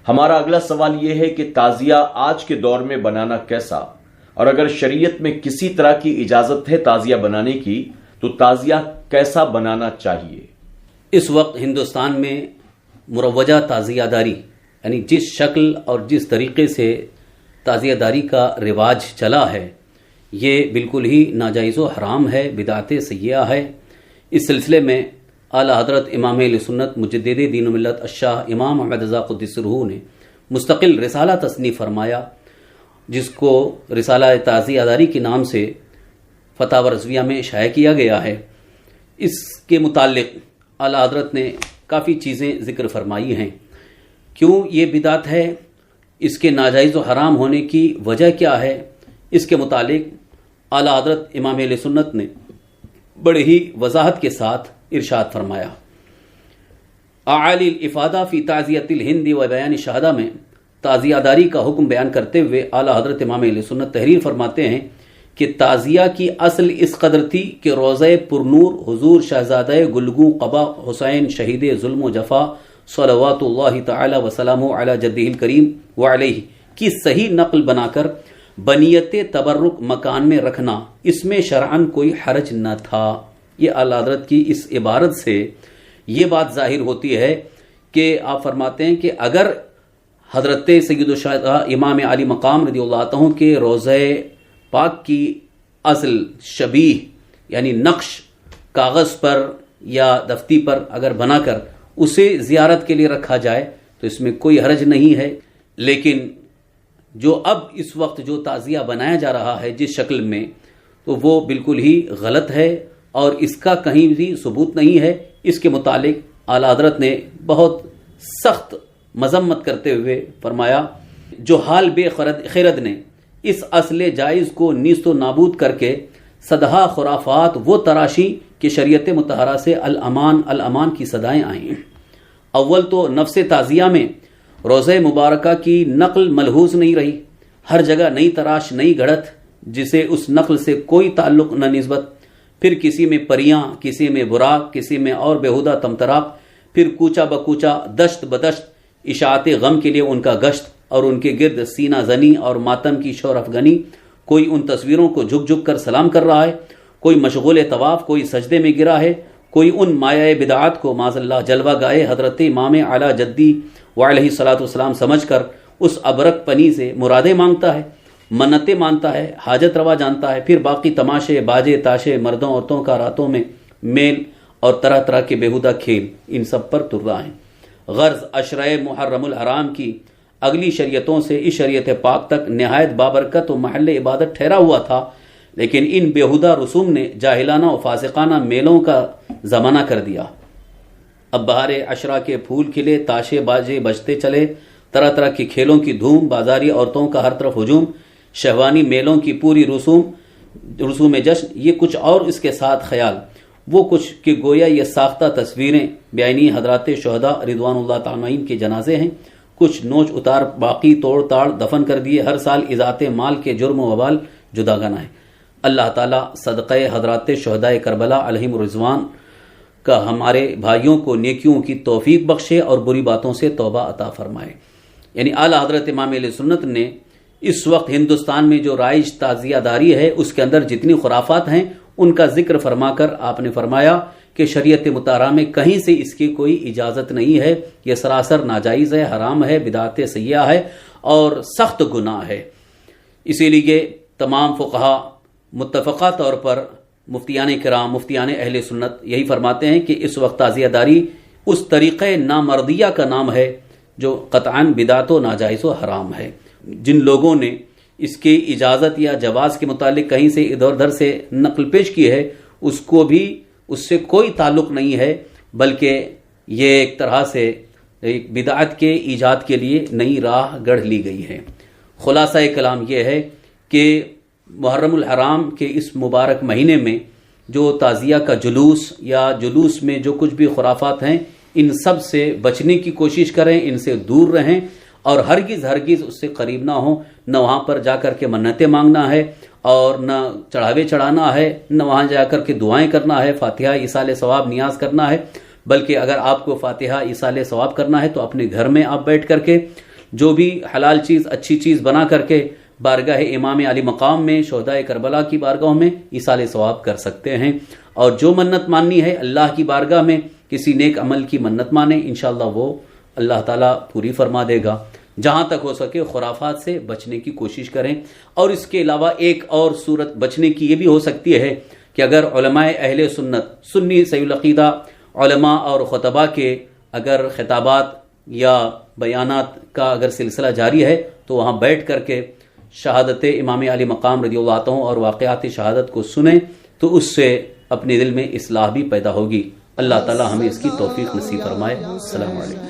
ہمارا اگلا سوال یہ ہے کہ تعزیہ آج کے دور میں بنانا کیسا، اور اگر شریعت میں کسی طرح کی اجازت ہے تعزیہ بنانے کی تو تعزیہ کیسا بنانا چاہیے؟ اس وقت ہندوستان میں مروجہ تعزیہ داری، یعنی جس شکل اور جس طریقے سے تعزیہ داری کا رواج چلا ہے، یہ بالکل ہی ناجائز و حرام ہے، بدعت سیئہ ہے۔ اس سلسلے میں اعلیٰ حضرت امام اہل سنت مجدد دین و ملت الشاہ امام احمد رضا قدس سرہ نے مستقل رسالہ تصنیف فرمایا، جس کو رسالہ تعزیہ داری کے نام سے فتاوی رضویہ میں شائع کیا گیا ہے۔ اس کے متعلق اعلیٰ حضرت نے کافی چیزیں ذکر فرمائی ہیں۔ کیوں یہ بدعت ہے، اس کے ناجائز و حرام ہونے کی وجہ کیا ہے، اس کے متعلق اعلیٰ حضرت امام اہل سنت نے بڑے ہی وضاحت کے ساتھ ارشاد فرمایا۔ اعالی الافادہ فی تعزیۃ الہند و بیان شہادہ میں تعزیہ داری کا حکم بیان کرتے ہوئے اعلیٰ حضرت امام اہل سنت تحریر فرماتے ہیں کہ تعزیہ کی اصل اس قدر تھی کہ روضہ پرنور حضور شہزادہ گلگوں قبا حسین شہید ظلم و جفا صلوات اللہ تعالی وسلامہ علی جدہ الکریم وعلیہ کی صحیح نقل بنا کر بنیت تبرک مکان میں رکھنا، اس میں شرعاً کوئی حرج نہ تھا۔ یہ اعلیٰ حضرت کی اس عبارت سے یہ بات ظاہر ہوتی ہے کہ آپ فرماتے ہیں کہ اگر حضرت سید الشہداء امام علی مقام رضی اللہ عنہ کے روضہ پاک کی اصل شبیہ یعنی نقش کاغذ پر یا دفتی پر اگر بنا کر اسے زیارت کے لیے رکھا جائے تو اس میں کوئی حرج نہیں ہے، لیکن جو اب اس وقت جو تعزیہ بنایا جا رہا ہے جس شکل میں، تو وہ بالکل ہی غلط ہے اور اس کا کہیں بھی ثبوت نہیں ہے۔ اس کے متعلق اعلیٰ حضرت نے بہت سخت مذمت کرتے ہوئے فرمایا، جو حال بے خرد نے اس اصل جائز کو نیست و نابود کر کے صدہا خرافات وہ تراشی کہ شریعت مطہرہ سے الامان الامان کی صدائیں آئیں۔ اول تو نفس تعزیہ میں روضہ مبارکہ کی نقل ملحوظ نہیں رہی، ہر جگہ نئی تراش نئی گھڑت جسے اس نقل سے کوئی تعلق نہ نسبت، پھر کسی میں پریاں، کسی میں براق، کسی میں اور بیہودہ تمتراق، پھر کوچا بکوچا دشت بدشت اشاعت غم کے لیے ان کا گشت اور ان کے گرد سینہ زنی اور ماتم کی شور افغانی، کوئی ان تصویروں کو جھک جھک کر سلام کر رہا ہے، کوئی مشغول طواف، کوئی سجدے میں گرا ہے، کوئی ان مایہ بدعات کو معاذ اللہ جلوہ گائے حضرت امام اعلیٰ جدی وعلیہ الصلوۃ والسلام سمجھ کر اس ابرک پنی سے مرادیں مانگتا ہے، منتیں مانتا ہے، حاجت روا جانتا ہے، پھر باقی تماشے باجے تاشے مردوں عورتوں کا راتوں میں میل اور طرح طرح کے بیہودہ کھیل، ان سب پر تر رہا ہے۔ غرض عشرہ محرم الحرام کی اگلی شریعتوں سے اس شریعت پاک تک نہایت بابرکت و محل عبادت ٹھہرا ہوا تھا، لیکن ان بیہودہ رسوم نے جاہلانہ و فاسقانہ میلوں کا زمانہ کر دیا۔ اب بہار عشرہ کے پھول کھلے، تاشے باجے بجتے چلے، طرح طرح کے کھیلوں کی دھوم، بازاری عورتوں کا ہر طرف ہجوم، شہوانی میلوں کی پوری رسوم جشن، یہ کچھ اور اس کے ساتھ خیال، وہ کچھ کہ گویا یہ ساختہ تصویریں بیانی حضرات شہداء رضوان اللہ تعالی کے جنازے ہیں، کچھ نوچ اتار باقی توڑ تاڑ دفن کر دیے، ہر سال اذاعت مال کے جرم و وبال جداگانہ ہے۔ اللہ تعالیٰ صدقہ حضرات شہداء کربلا علیہم الرضوان کا ہمارے بھائیوں کو نیکیوں کی توفیق بخشے اور بری باتوں سے توبہ عطا فرمائے۔ یعنی اعلیٰ حضرت امام اہل سنت نے اس وقت ہندوستان میں جو رائج تعزیہ داری ہے اس کے اندر جتنی خرافات ہیں ان کا ذکر فرما کر آپ نے فرمایا کہ شریعت مطہرہ میں کہیں سے اس کی کوئی اجازت نہیں ہے، یہ سراسر ناجائز ہے، حرام ہے، بدعت سیئہ ہے اور سخت گناہ ہے۔ اسی لیے تمام فقہا متفقہ طور پر مفتیان کرام، مفتیان اہل سنت یہی فرماتے ہیں کہ اس وقت تعزیہ داری اس طریقہ نامردیہ کا نام ہے جو قطعاً بدعت و ناجائز و حرام ہے۔ جن لوگوں نے اس کی اجازت یا جواز کے متعلق کہیں سے ادھر ادھر سے نقل پیش کی ہے، اس کو بھی اس سے کوئی تعلق نہیں ہے، بلکہ یہ ایک طرح سے ایک بدعت کے ایجاد کے لیے نئی راہ گڑھ لی گئی ہے۔ خلاصہ کلام یہ ہے کہ محرم الحرام کے اس مبارک مہینے میں جو تعزیہ کا جلوس یا جلوس میں جو کچھ بھی خرافات ہیں، ان سب سے بچنے کی کوشش کریں، ان سے دور رہیں اور ہرگز اس سے قریب نہ ہوں۔ نہ وہاں پر جا کر کے منتیں مانگنا ہے اور نہ چڑھاوے چڑھانا ہے، نہ وہاں جا کر کے دعائیں کرنا ہے، فاتحہ ایصال ثواب نیاز کرنا ہے، بلکہ اگر آپ کو فاتحہ ایصال ثواب کرنا ہے تو اپنے گھر میں آپ بیٹھ کر کے جو بھی حلال چیز اچھی چیز بنا کر کے بارگاہ امام علی مقام میں شہدائے کربلا کی بارگاہوں میں ایصال ثواب کر سکتے ہیں. اور جو منت ماننی ہے اللہ کی بارگاہ میں کسی نیک عمل کی منت مانے، انشاءاللہ وہ اللہ تعالیٰ پوری فرما دے گا. جہاں تک ہو سکے خرافات سے بچنے کی کوشش کریں. اور اس کے علاوہ ایک اور صورت بچنے کی یہ بھی ہو سکتی ہے کہ اگر علماء اہل سنت، سنی صحیح العقیدہ علماء اور خطباء کے اگر خطابات یا بیانات کا اگر سلسلہ جاری ہے تو وہاں بیٹھ کر کے شہادت امام علی مقام رضی اللہ عنہ اور واقعات شہادت کو سنیں تو اس سے اپنے دل میں اصلاح بھی پیدا ہوگی. اللہ تعالی ہمیں اس کی توفیق نصیب فرمائے. السلام علیکم.